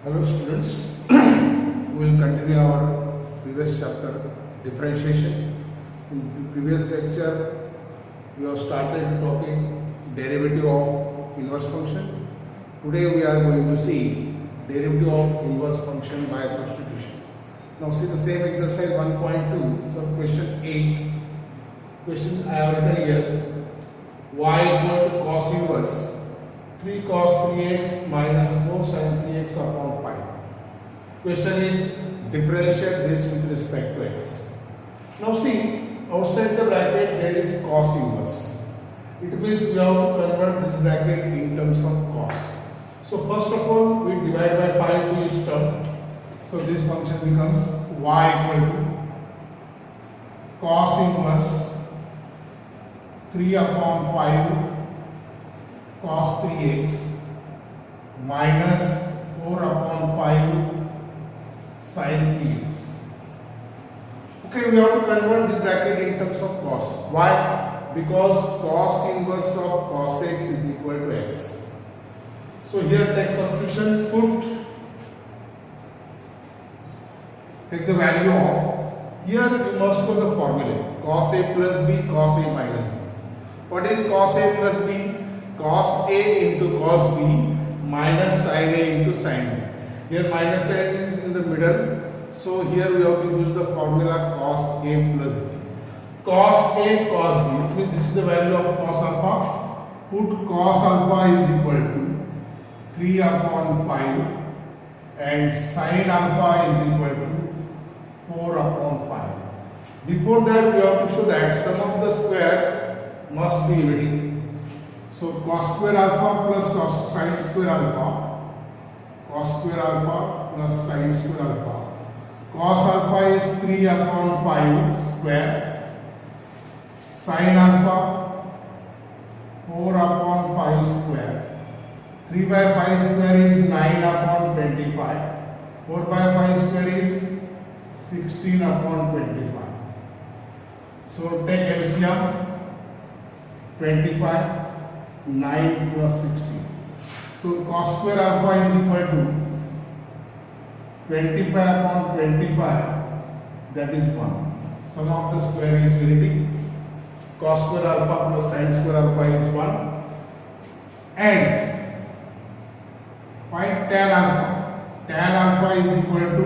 Hello students, we will continue our previous chapter differentiation. In previous lecture we have started talking derivative of inverse function. Today we are going to see derivative of inverse function by substitution. Now see the same exercise 1.2, so question 8. Question I have written here, y equal to cos inverse 3 cos 3x minus 4 sin 3x upon 5. Question is differentiate this with respect to x. Now see, outside the bracket there is cos inverse. It means we have to convert this bracket in terms of cos. So first of all we divide by pi to each term. So this function becomes y equal to cos inverse 3 upon 5 cos 3x minus 4 upon 5 sin 3x. Okay, we have to convert this bracket in terms of cos. Why? Because cos inverse of cos x is equal to x. So here take substitution, take the value of, here you must know the formula, cos a plus b, cos a minus b. What is cos a plus b? Cos a into cos b minus sin a into sin b. Here minus sign is in the middle, so here we have to use the formula cos a plus b. Cos a cos b, it means this is the value of cos alpha. Put cos alpha is equal to 3 upon 5 and sin alpha is equal to 4 upon 5. Before that we have to show that sum of the square must be unity. So cos square alpha plus sin square alpha, cos square alpha plus sin square alpha. Cos alpha is 3 upon 5 square, sin alpha 4 upon 5 square. 3 by 5 square is 9 upon 25. 4 by 5 square is 16 upon 25. So take LCM 25. 9 plus 16. So cos square alpha is equal to 25 upon 25, that is 1. Sum of the square is unity. Cos square alpha plus sin square alpha is 1. And find tan alpha. Tan alpha is equal to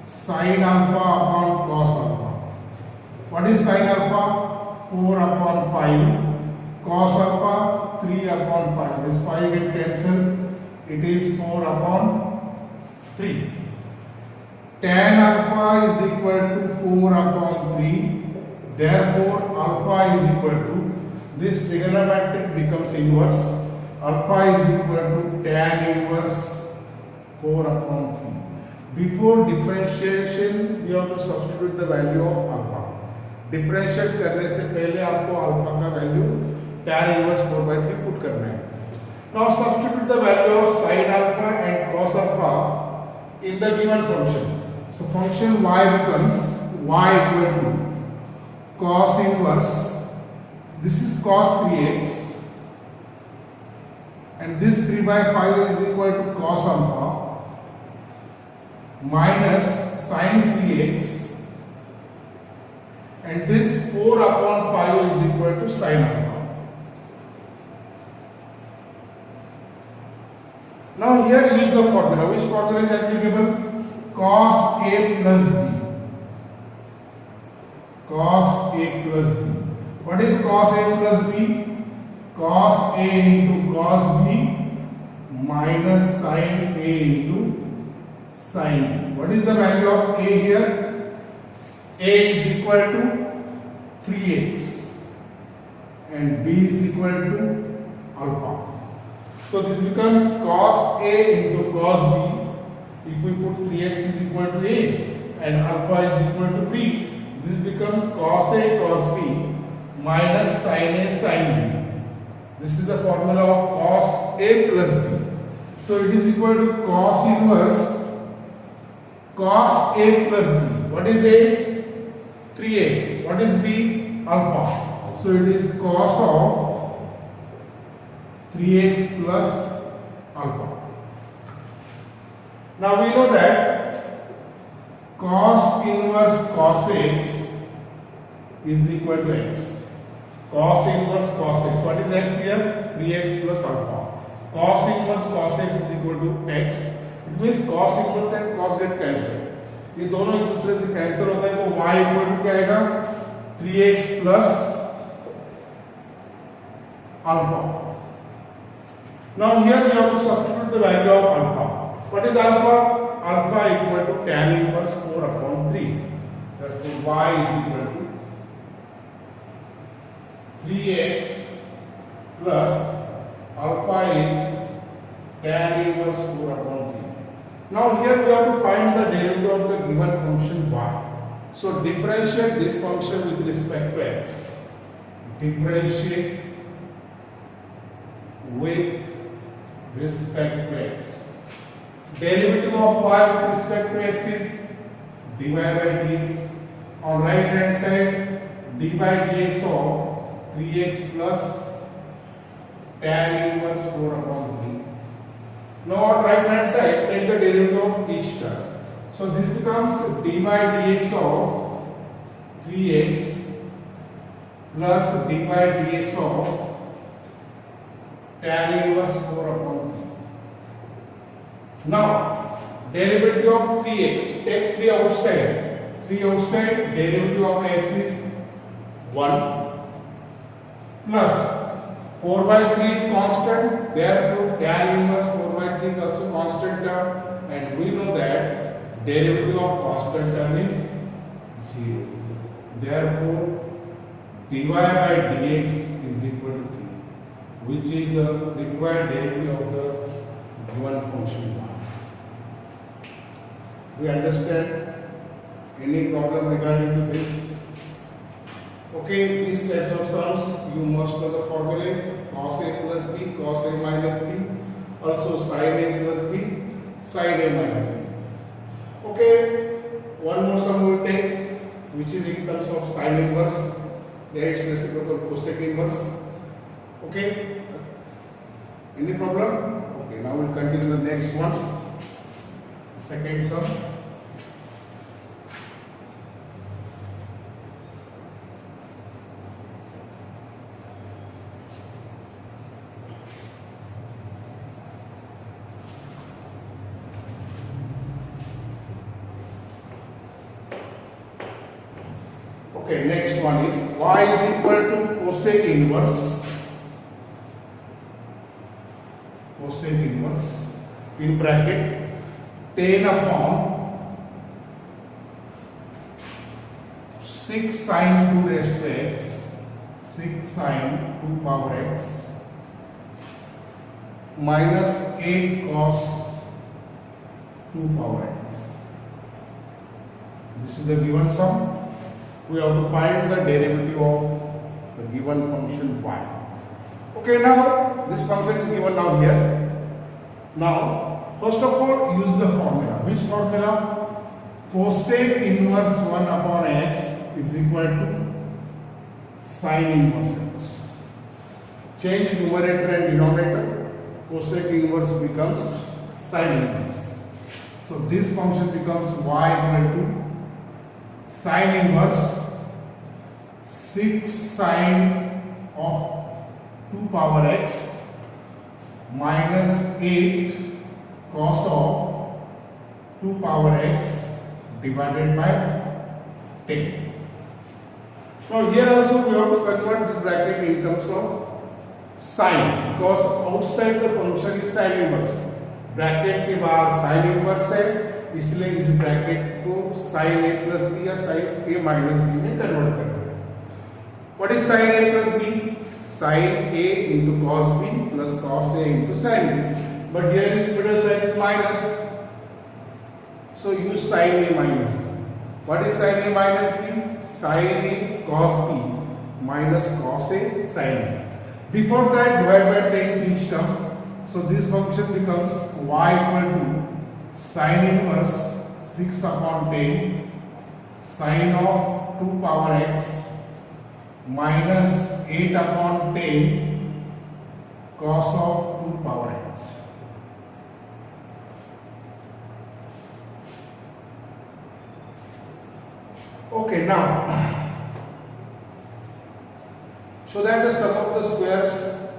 sin alpha upon cos alpha. What is sin alpha? 4 upon 5. Cos alpha 3 upon 5. This 5 get cancelled. It is 4 upon 3. Tan alpha is equal to 4 upon 3. Therefore, alpha is equal to, this trigonometric becomes inverse. Alpha is equal to tan inverse 4 upon 3. Before differentiation, you have to substitute the value of alpha. Differentiate करने से पहले आपको alpha का value tan inverse 4 by 3 put करना है. Now substitute the value of sin alpha and cos alpha in the given function. So function y becomes y equal to cos inverse, this is cos 3x and this 3 by 5 is equal to cos alpha minus sin 3x and this 4 upon 5 is equal to sin alpha. Now here use the formula. Which formula is applicable? Cos a plus b. Cos a plus b. What is cos a plus b? Cos a into cos b minus sin a into sin b. What is the value of a here? A is equal to 3x and b is equal to alpha. So this becomes cos a into cos b. If we put 3x is equal to a and alpha is equal to b, this becomes cos a cos b minus sin a sin b. This is the formula of cos a plus b. So it is equal to cos inverse cos a plus b. What is a? 3x. What is b? Alpha. So it is cos of 3x plus alpha. Now we know that cos inverse cos x is equal to x. Cos inverse cos x. What is x here? 3x plus alpha. Cos inverse cos x is equal to x. It means cos inverse and cos get cancelled. ये दोनों एक दूसरे से cancel होता है तो y equal to क्या आएगा? 3x plus alpha. Now here we have to substitute the value of alpha. What is alpha? Alpha equal to tan inverse 4 upon 3. Therefore y is equal to 3x plus alpha is tan inverse 4 upon 3. Now here we have to find the derivative of the given function y. So differentiate this function with respect to x. Differentiate with respect to x. Derivative of y with respect to x is dy by dx. On right hand side, d by dx of 3x plus tan inverse 4 upon 3. Now on right hand side, take the derivative of each term. So this becomes d by dx of 3x plus d by dx of tan inverse 4 upon 3. Now derivative of 3x, take 3 outside. 3 outside, derivative of x is 1 plus 4 by 3 is constant, therefore tan inverse 4 by 3 is also constant term, and we know that derivative of constant term is 0. Therefore dy by dx is equal to 3, which is the required derivative of the given function y. We understand? Any problem regarding to this? Okay, these types of sums you must know the formula: cos a plus b, cos a minus b, also sin a plus b, sin a minus b. Okay, one more sum we will take, which is in terms of sin inverse, there its reciprocal cosec inverse. Okay, any problem? Okay, now we will continue the next one, second sum. Okay, next one is y is equal to cosec inverse in bracket tan upon 6 sin 2 raised to x, 6 sin 2 power x minus 8 cos 2 power x. This is the given sum. We have to find the derivative of the given function y. Okay, now this function is given now here. Now, first of all, use the formula. Which formula? Cosec inverse 1 upon x is equal to sin inverse x. Change numerator and denominator. Cosec inverse becomes sin inverse. So this function becomes y equal to sin inverse 6 sin of 2 power x minus 8 cos of 2 power x divided by 10. Now here also we have to convert this bracket in terms of sin, because outside the function is sin inverse. Bracket के बाहर sin inverse है, इसलिए इस bracket को sin a plus B या sin a minus B में convert कर दें. What is sin a plus b? sin a into cos b plus cos a into sin b. But here is middle sign is minus, so use sin a minus b. What is sin a minus b? Sin a cos b minus cos a sin b. Before that, divide by 10 each term. So this function becomes y equal to sin inverse 6 upon 10 sin of 2 power x minus 8 upon 10 cos of 2 power x. Okay, now so that the sum of the squares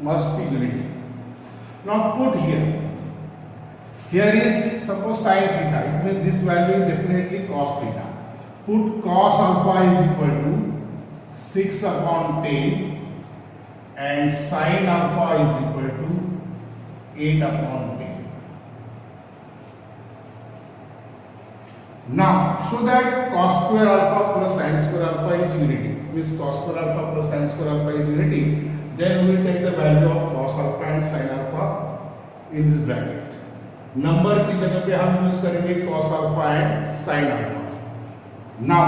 must be unity. Now put here. Here is suppose sin theta. It means this value is definitely cos theta. Put cos alpha is equal to 6 upon 10 and sin alpha is equal to 8 upon 10. Now show that cos square alpha plus sin square alpha is unity. Means cos square alpha plus sin square alpha is unity. Then we will take the value of cos alpha and sin alpha in this bracket. Number की जगह पे हम use करेंगे cos alpha and sin alpha. Now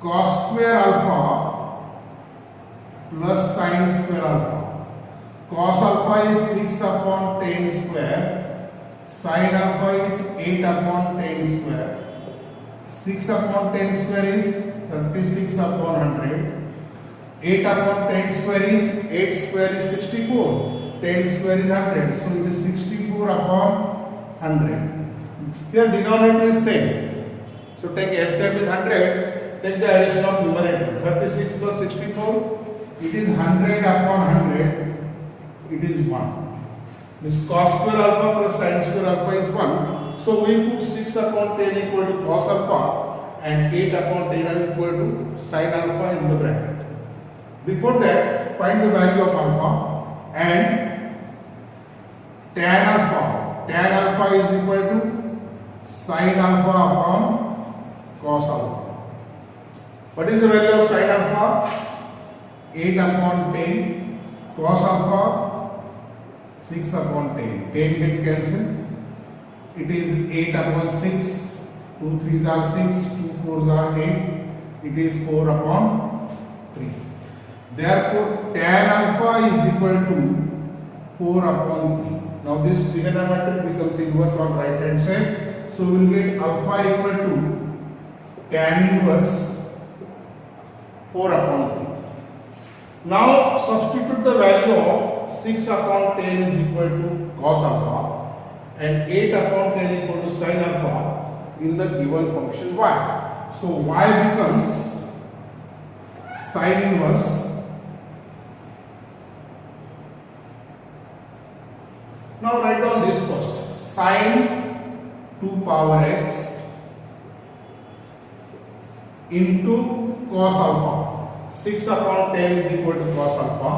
cos square alpha plus sin square alpha. Cos alpha is 6 upon 10 square. Sin alpha is 8 upon 10 square. 6 upon 10 square is 36 upon 100. 8 upon 10 square is 8 square is 64. 10 square is 100. So it is 64 upon 100. Here denominator is same. So take LCM is 100. Take the addition of numerator. 36 plus 64. It is 100 upon 100. It is 1. This cos square alpha plus sin square alpha is 1. So we put 6 upon 10 equal to cos alpha and 8 upon 10 is equal to sin alpha in the bracket. Before that, find the value of alpha and tan alpha. Tan alpha is equal to sin alpha upon cos alpha. What is the value of sin alpha? 8 upon 10. Cos alpha 6 upon 10. 10 get cancelled. It is 8 upon 6. 2 3s are 6. 2 4s are 8. It is 4 upon 3. Therefore, tan alpha is equal to 4 upon 3. Now this trigonometry becomes inverse on right hand side. So we will get alpha equal to tan inverse 4 upon 3. Now substitute the value of 6 upon 10 is equal to cos alpha and 8 upon 10 equal to sin alpha in the given function y. So y becomes sin inverse now write down this first. Sin 2 power x into cos alpha. 6 upon 10 is equal to cos alpha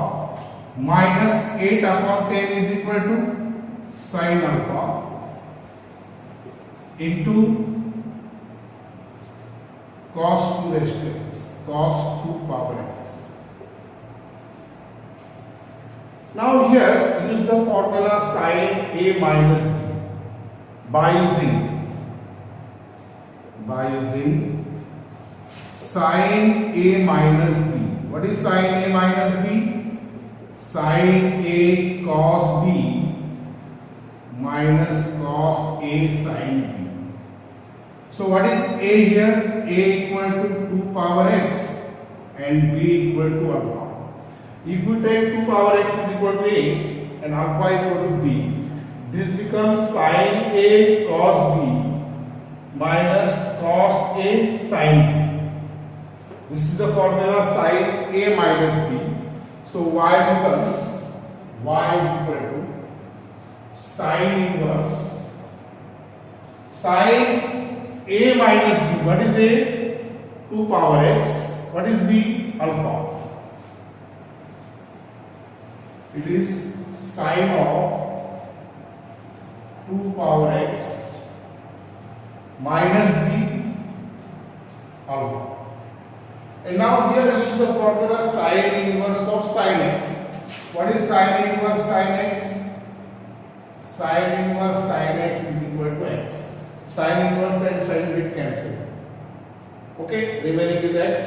minus 8 upon 10 is equal to sin alpha into cos 2 raised to x. Cos 2 power x. Now here use the formula sin a minus b by using sin a minus b. What is sin a minus b? Sin a cos b minus cos a sin b. So what is a here? A equal to 2 power x and b equal to alpha. If you take 2 power x is equal to a and alpha equal to b, this becomes sin a cos b minus cos a sin b. This is the formula sin a minus b. So y becomes y is equal to sin inverse sin a minus b. What is a? 2 power x. What is b? Alpha. It is sin of 2 power x minus b alpha. And now here use the formula sin inverse of sin x. What is sin inverse sin x? Sin inverse sin x is equal to x. Sin inverse and sin get cancelled. Okay, remaining is x.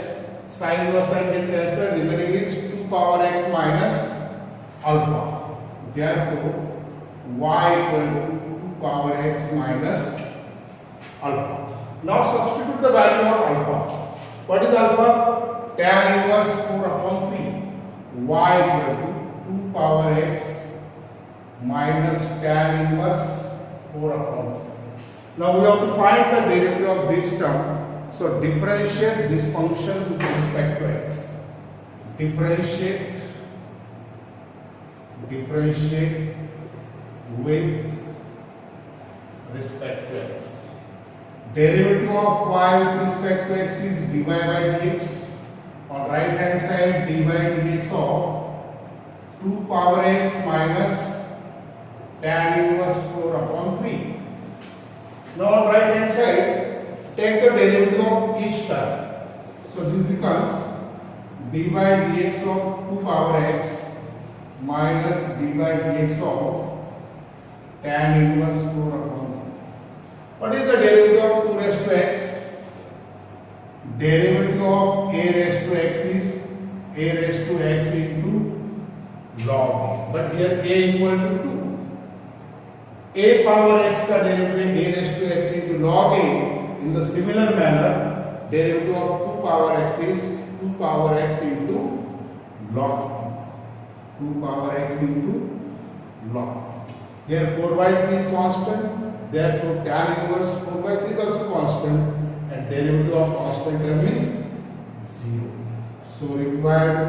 Sin inverse sin get cancelled. Remaining is 2 power x minus alpha. Therefore, y equal to 2 power x minus alpha. Now substitute the value of alpha. What is alpha? Tan inverse 4 upon 3. Y equal to 2 power x minus tan inverse 4 upon 3. Now we have to find the derivative of this term. So differentiate this function with respect to x. Differentiate with respect to x. Derivative of y with respect to x is dy by dx. On right hand side, dy dx of 2 power x minus tan inverse 4 upon 3. Now on right hand side, take the derivative of each term. So this becomes dy dx of 2 power x minus dy dx of tan inverse 4 upon 3. What is the derivative of 2 raised to x? Derivative of a raised to x is a raised to x into log a. But here a equal to 2. A power x का derivative a raised to x into log a. In the similar manner, derivative of 2 power x is 2 power x into log. 2 power x into log. Here 4 by 3 is constant. Therefore, tan inverse 4 by 3 is also constant. And derivative of constant term is 0. So required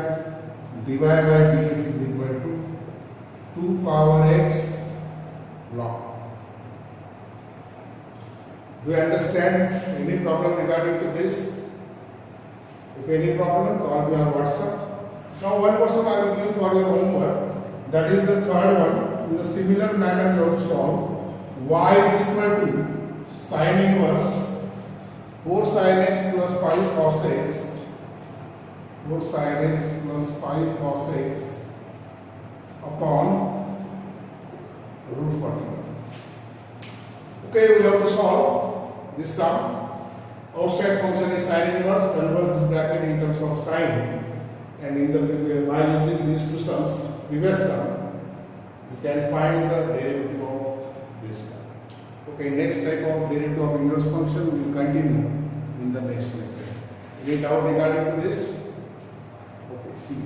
dy by dx is equal to 2 power x log. Do you understand? Any problem regarding to this? If any problem, call me on WhatsApp. Now one question I will give for your homework. That is the third one. In the similar manner you have to solve. Y is equal to sin inverse 4 sin x plus 5 cos x. 4 sin x plus 5 cos x upon root 41. Okay, we have to solve this sum. Outside function is sin inverse, convert this bracket in terms of sin, and in the by using these two sums, previous sum, we can find the derivative of this term. Okay, next type of derivative of inverse function we will continue in the next lecture. Any doubt regarding to this? Okay, see.